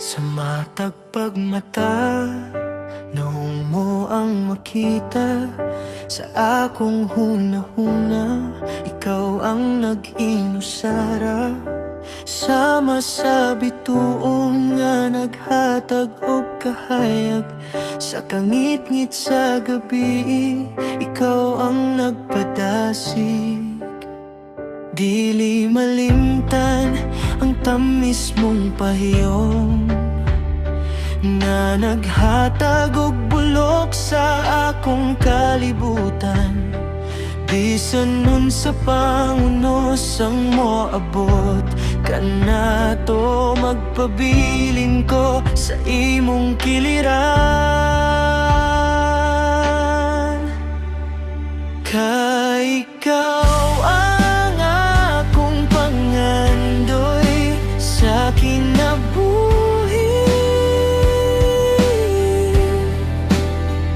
Sa matag pagmata, noong mo ang makita. Sa akong hunahuna, ikaw ang nag-inusara. Sama sa bituon nga naghatag og kahayag. Sa kangit-ngit sa gabi, ikaw ang nagpadasig. Dili malimtan ang tamis mong pahiyong na naghatag og bulok sa akong kalibutan. Bisan nun sa pangunos ang moabot ka na to, magpabilin ko sa imong kiliran. Kay ikaw ang akong pangandoy sa kinabuhi.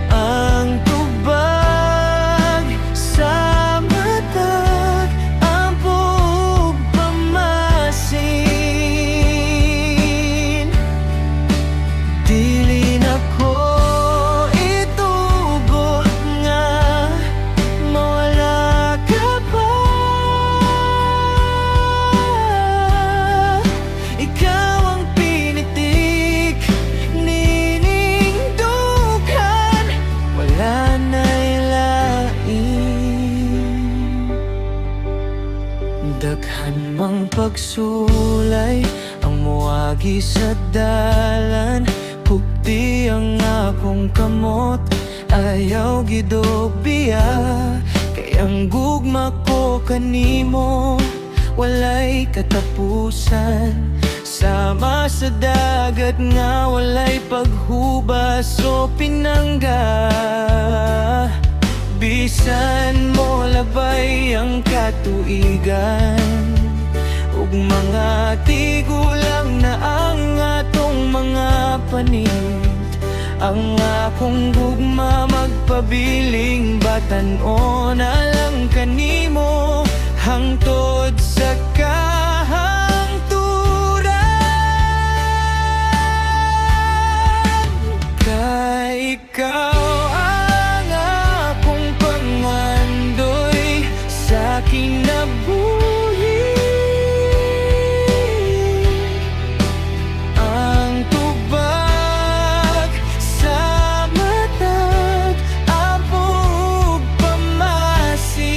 Ang tubag sa matag, ang buog pamasin. Dili na ko itugo nga mawala ka pa. Ikaw ang pinitik, niningdugan, wala na'y lain. Daghan mang pagsulay ang muagi sa dalan. Pugti ang akong kamot, ayaw gidobya. Kay ang gugma ko kanimo, walay katapusan. Sama sa dagat nga walay paghubas o pinangga. Bisan mo labay ang katuigan, ug mga tigulang na ang atong mga panit. Ang akong gugma magpabiling batan-o na lang kanimo hangtod sa kahangturan. Kay ikaw ang akong pangandoy sa kinabuhi. Ang tubag sa matag, ang buog pamasin.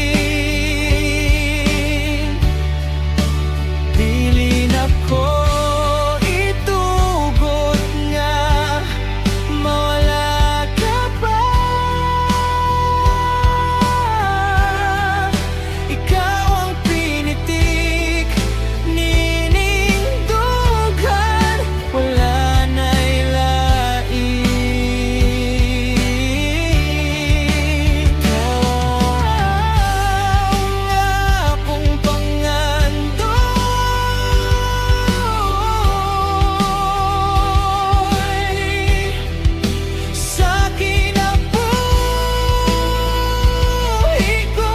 Dili na ko itugot nga mawala ka pa. Ikaw ang pinitik, niningdugan, wala na'y lain. Ikaw ang akong pangandoy sa kinabuhi ko,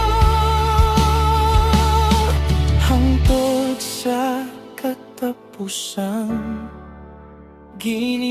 hangtod sa katapusan. Gini